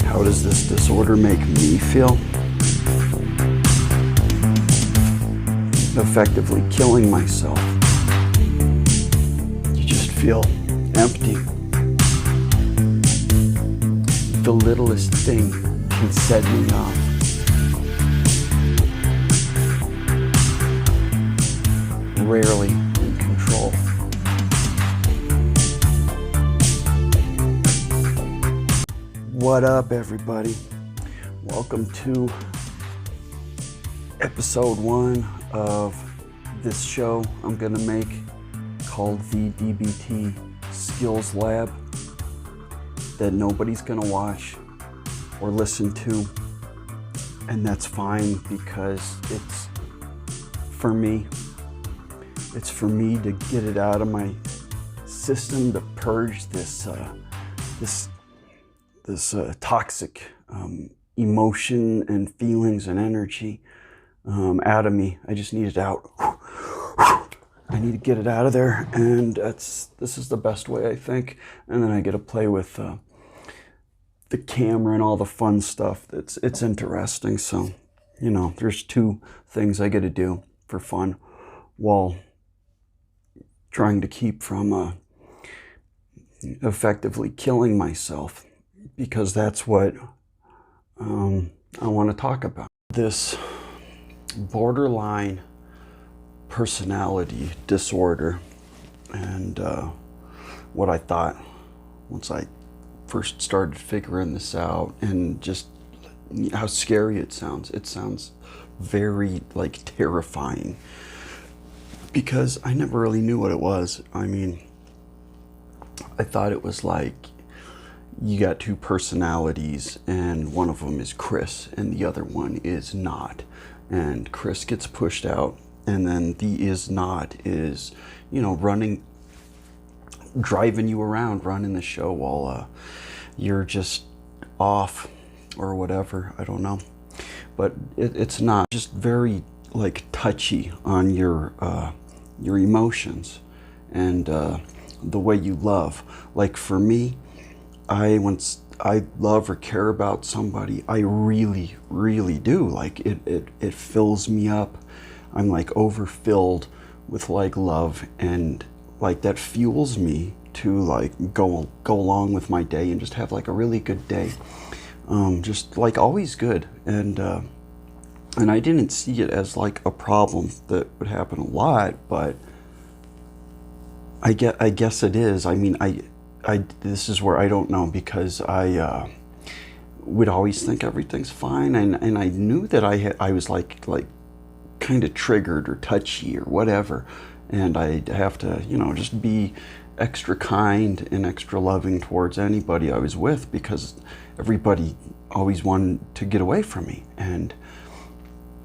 How does this disorder make me feel? Effectively killing myself. You just feel empty. The littlest thing can set me off. Rarely in control. What up, everybody? Welcome to episode 1 of this show I'm gonna make called the DBT Skills Lab that nobody's gonna watch or listen to, and that's fine because it's for me. It's for me to get it out of my system, to purge this toxic emotion and feelings and energy out of me. I just need it out. I need to get it out of there, and this is the best way, I think. And then I get to play with the camera and all the fun stuff. It's interesting. So, you know, there's 2 things I get to do for fun while trying to keep from effectively killing myself, because that's what I want to talk about. This borderline personality disorder, and what I thought once I first started figuring this out, and just how scary it sounds. It sounds very terrifying, because I never really knew what it was. I mean, I thought it was like you got 2 personalities, and one of them is Chris and the other one is not. And Chris gets pushed out, and then the is not is, you know, driving you around, running the show while you're just off or whatever. I don't know. But it's not. Just very touchy on your emotions and the way you love. Like for me, once I love or care about somebody, I really, really do. It fills me up. I'm overfilled with love, and that fuels me to go along with my day and just have a really good day. Just always good. And I didn't see it as a problem that would happen a lot, but I guess it is. I mean, this is where I don't know, because I would always think everything's fine, and I knew that I was kind of triggered or touchy or whatever, and I'd have to, you know, just be extra kind and extra loving towards anybody I was with, because everybody always wanted to get away from me. And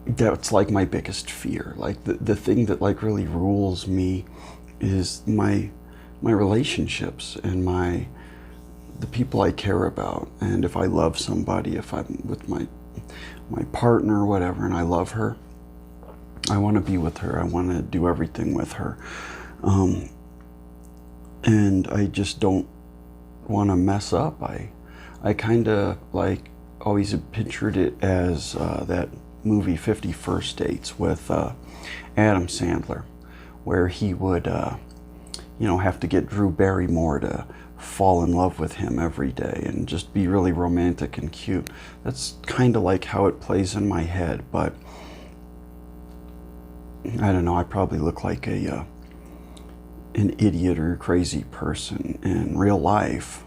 that's my biggest fear. The thing that really rules me is my relationships and the people I care about. And if I love somebody, if I'm with my partner or whatever, and I love her, I want to be with her. I want to do everything with her. And I just don't want to mess up. I kind of always pictured it as that movie 50 First Dates with Adam Sandler, where he would you know, have to get Drew Barrymore to fall in love with him every day and just be really romantic and cute. That's kind of how it plays in my head, but I don't know, I probably look like an idiot or a crazy person in real life,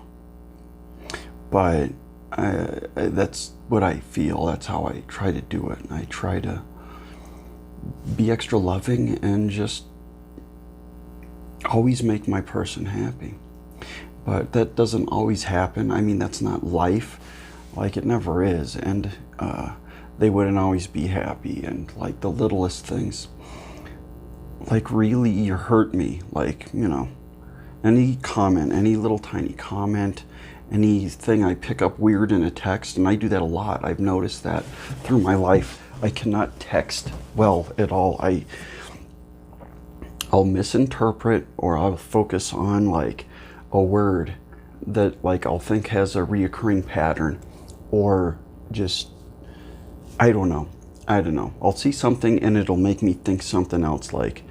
but that's what I feel. That's how I try to do it. I try to be extra loving and just always make my person happy. But that doesn't always happen. I mean, that's not life. It never is. And they wouldn't always be happy. And the littlest things, really hurt me. You know, any comment, any little tiny comment, anything I pick up weird in a text, and I do that a lot. I've noticed that through my life. I cannot text well at all. I'll misinterpret, or I'll focus on a word that I'll think has a reoccurring pattern, or just, I don't know. I'll see something and it'll make me think something else, like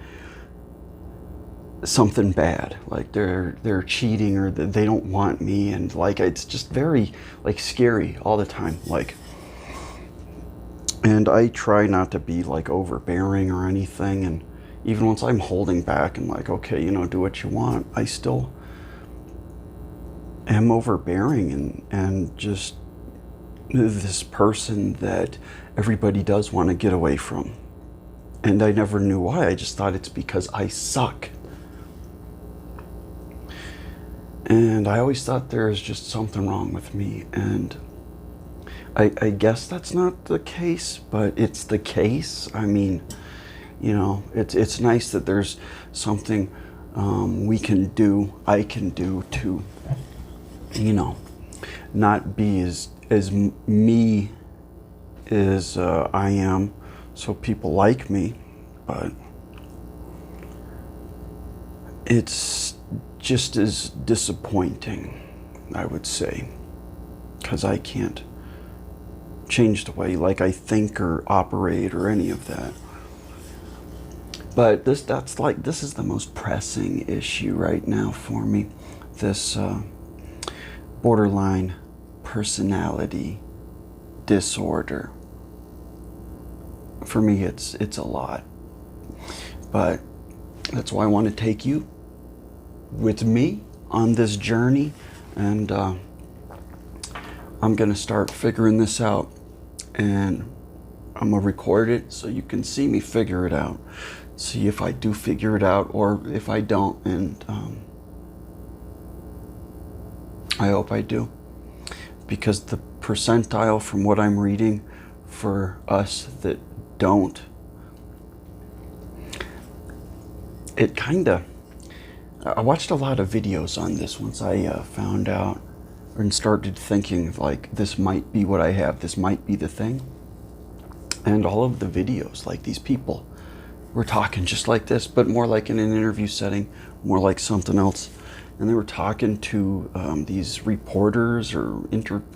something bad, like they're cheating, or they don't want me, and like it's just very like scary all the time, like. And I try not to be like overbearing or anything, and even once I'm holding back and like, okay, do what you want, I still am overbearing and just this person that everybody does want to get away from. And I never knew why. I just thought it's because I suck. And I always thought there's just something wrong with me. And I guess that's not the case, but it's the case. I mean, it's nice that there's something I can do to, not be as me as I am, so people like me. But it's just as disappointing, I would say, because I can't change the way like I think or operate or any of that. But this is the most pressing issue right now for me. This borderline personality disorder. For me, it's a lot. But that's why I want to take you with me on this journey, and I'm gonna start figuring this out, and I'm gonna record it so you can see me figure it out, see if I do figure it out or if I don't, and I hope I do, because the percentile from what I'm reading for us that don't, it kinda, I watched a lot of videos on this once I found out and started thinking like, this might be what I have, this might be the thing. And all of the videos, like, these people were talking just like this, but more like in an interview setting, more like something else. And they were talking to these reporters or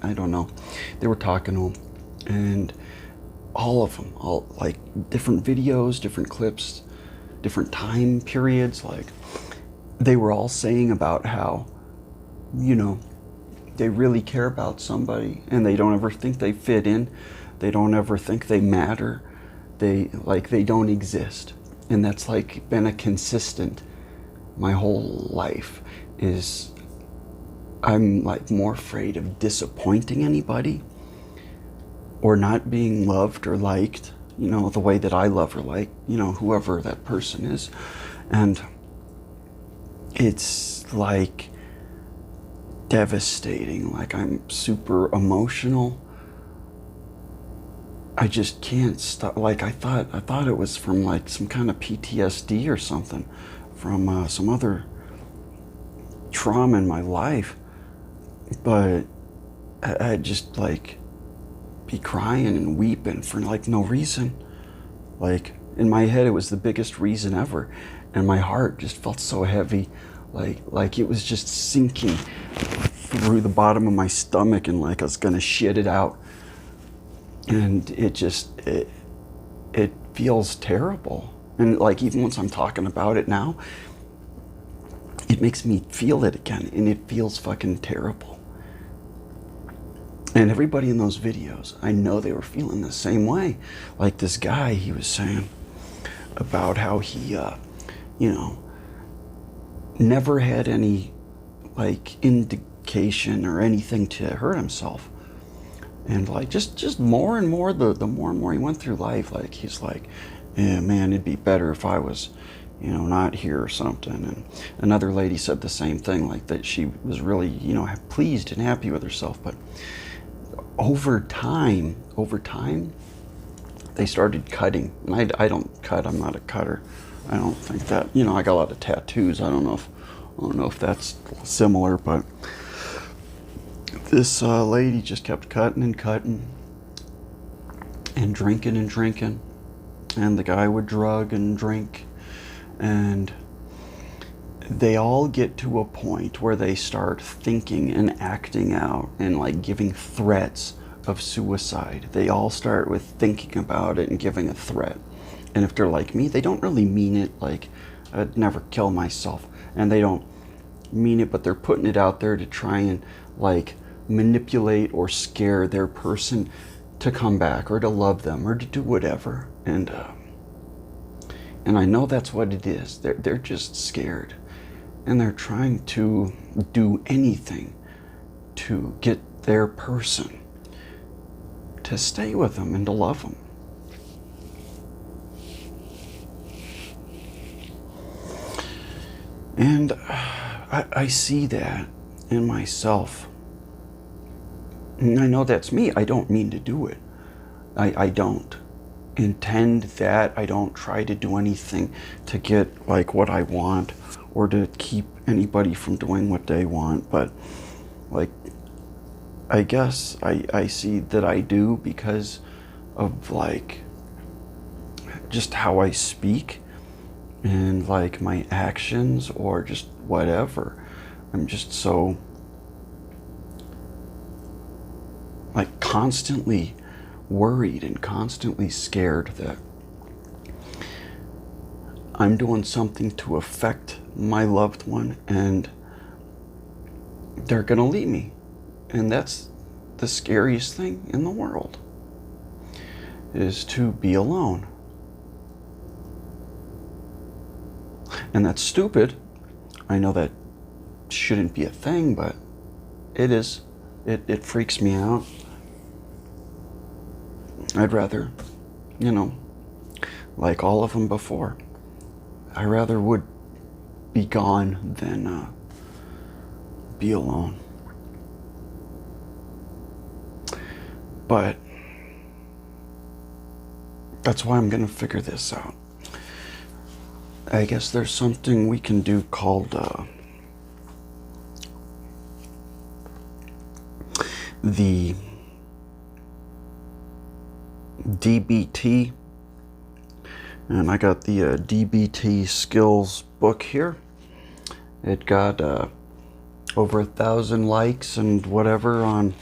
I don't know. They were talking to them, and all of them, all like different videos, different clips, different time periods, like they were all saying about how, they really care about somebody and they don't ever think they fit in. They don't ever think they matter. They don't exist. And that's like been a consistent my whole life, is I'm like more afraid of disappointing anybody or not being loved or liked, the way that I love or like, whoever that person is. And it's like devastating. Like, I'm super emotional. I just can't stop. Like, I thought it was from like some kind of PTSD or something, from some other trauma in my life. But I'd just like be crying and weeping for like no reason. Like, in my head, it was the biggest reason ever, and my heart just felt so heavy, like it was just sinking through the bottom of my stomach, and like I was gonna shit it out. And it feels terrible. And like, even once I'm talking about it now, it makes me feel it again, and it feels fucking terrible. And everybody in those videos, I know they were feeling the same way. Like this guy, he was saying about how he, never had any like indication or anything to hurt himself. And like, just more and more, the more and more he went through life, like he's like, yeah, man, it'd be better if I was, not here or something. And another lady said the same thing, like that she was really, pleased and happy with herself. But over time, they started cutting. And I don't cut. I'm not a cutter. I don't think that, I got a lot of tattoos. I don't know if that's similar, but this lady just kept cutting and cutting and drinking and drinking. And the guy would drug and drink. And they all get to a point where they start thinking and acting out and like giving threats of suicide. They all start with thinking about it and giving a threat. And if they're like me, they don't really mean it, like, I'd never kill myself. And they don't mean it, but they're putting it out there to try and, like, manipulate or scare their person to come back or to love them or to do whatever. And I know that's what it is. They're just scared. And they're trying to do anything to get their person to stay with them and to love them. And I see that in myself. And I know that's me. I don't mean to do it. I don't intend that. I don't try to do anything to get like what I want or to keep anybody from doing what they want. But like, I guess I see that I do because of like just how I speak and like my actions or just whatever. I'm just so like constantly worried and constantly scared that I'm doing something to affect my loved one and they're gonna leave me. And that's the scariest thing in the world, is to be alone. And that's stupid. I know that shouldn't be a thing, but it is. It freaks me out. I'd rather, like all of them before, I rather would be gone than be alone. But that's why I'm going to figure this out. I guess there's something we can do called the DBT. And I got the DBT skills book here. It got over 1,000 likes and whatever on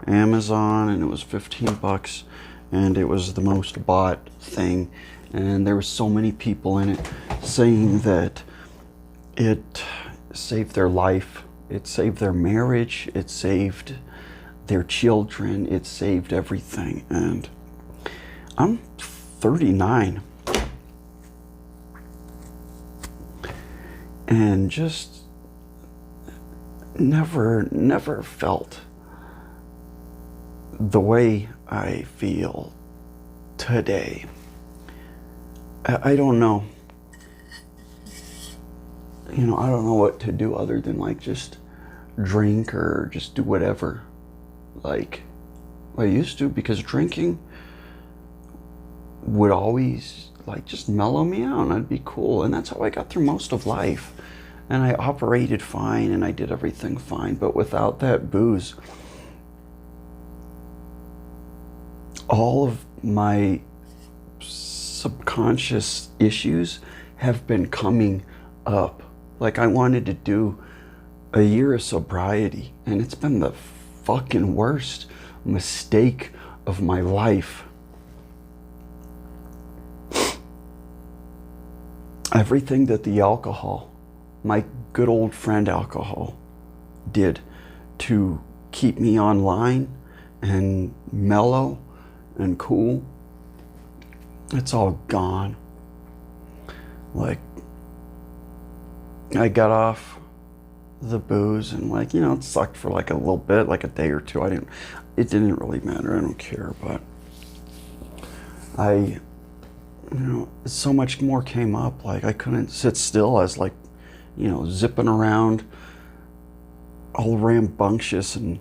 Amazon, and it was $15, and it was the most bought thing. And there were so many people in it saying that it saved their life, it saved their marriage, it saved their children, it saved everything. And I'm 39 and just never felt the way I feel today. I don't know. I don't know what to do other than like just drink or just do whatever like I used to, because drinking would always like just mellow me out and I'd be cool. And that's how I got through most of life. And I operated fine and I did everything fine. But without that booze, all of my subconscious issues have been coming up. Like, I wanted to do a year of sobriety, and it's been the fucking worst mistake of my life. Everything that the alcohol, my good old friend alcohol, did to keep me online and mellow and cool, it's all gone. Like, I got off the booze and like, it sucked for like a little bit, like a day or two. It didn't really matter. I don't care. But so much more came up. Like, I couldn't sit still. I was like, zipping around all rambunctious, and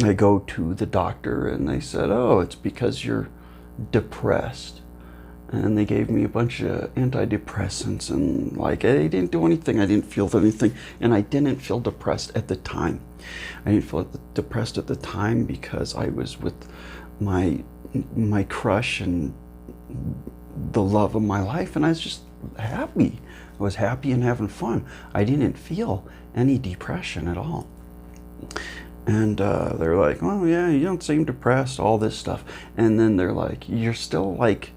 I go to the doctor and they said, oh, it's because you're depressed. And they gave me a bunch of antidepressants, and like, I didn't do anything. I didn't feel anything. And I didn't feel depressed at the time. I didn't feel depressed at the time because I was with my crush and the love of my life, and I was just happy. I was happy and having fun. I didn't feel any depression at all. And they're like, oh yeah, you don't seem depressed, all this stuff. And then they're like, you're still like,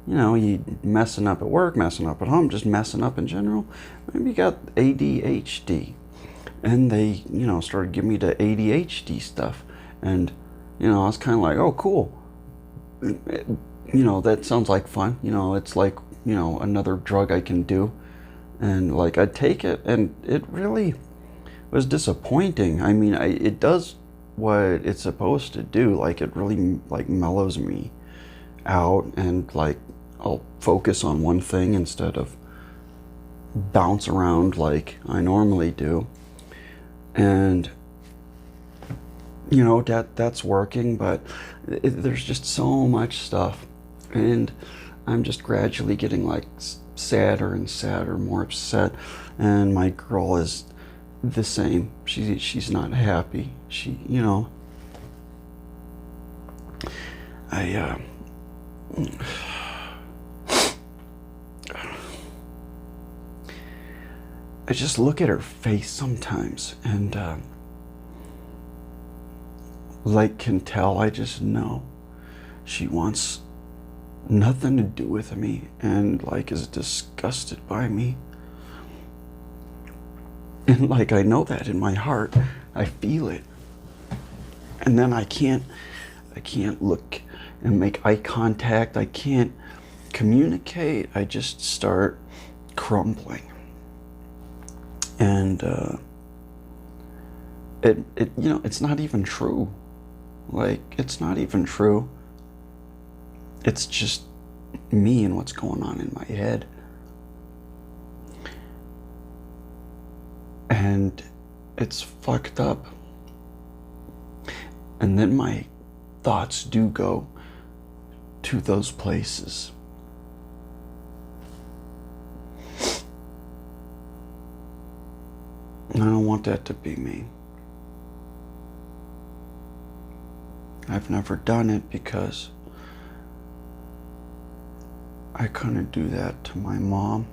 you messing up at work, messing up at home, just messing up in general. Maybe you got ADHD. And they, started giving me the ADHD stuff. And, I was kind of like, oh, cool. That sounds like fun. It's like, another drug I can do. And like, I'd take it, and it really was disappointing. I mean, it does what it's supposed to do. Like, it really like mellows me out, and like I'll focus on one thing instead of bounce around like I normally do. And that's working, but there's just so much stuff, and I'm just gradually getting like sadder and sadder, more upset. And my girl is the same. She's not happy. I just look at her face sometimes, and like can tell, I just know she wants nothing to do with me, and like is disgusted by me. And like, I know that in my heart, I feel it. And then I can't look and make eye contact. I can't communicate. I just start crumbling. And it's not even true. Like, it's not even true. It's just me and what's going on in my head. And it's fucked up. And then my thoughts do go to those places. I don't want that to be me. I've never done it because I couldn't do that to my mom,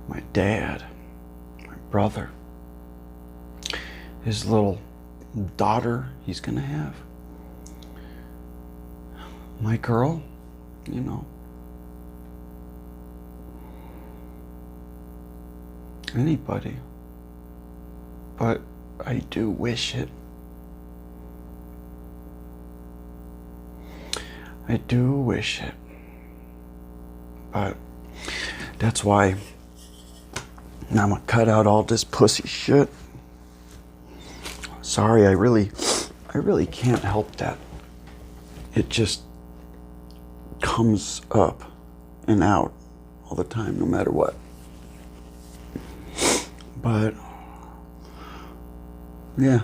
my dad, my brother, his little daughter he's gonna have, my girl, anybody. But I do wish it. I do wish it. But that's why I'm gonna cut out all this pussy shit. Sorry, I really can't help that. It just comes up and out all the time, no matter what. But yeah,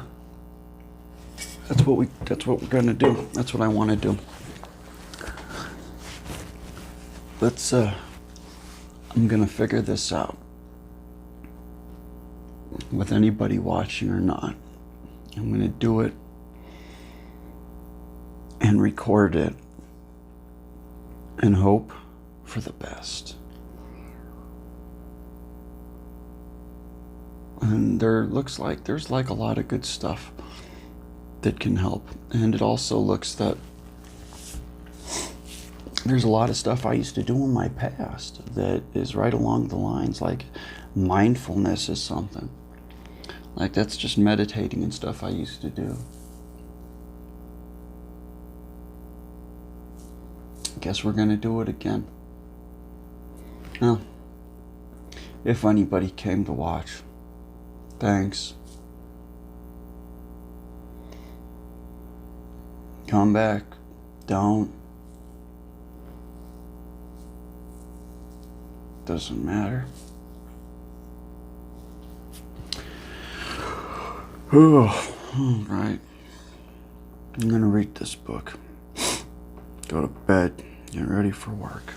that's what we're gonna do. That's what I want to do. I'm gonna figure this out, with anybody watching or not. I'm gonna do it and record it and hope for the best. And there's like a lot of good stuff that can help. And it also looks that there's a lot of stuff I used to do in my past that is right along the lines, like mindfulness is something. Like, that's just meditating and stuff I used to do. Guess we're gonna do it again. Well, if anybody came to watch, thanks. Come back. Don't. Doesn't matter. Oh, all right. I'm gonna read this book. Go to bed. Get ready for work.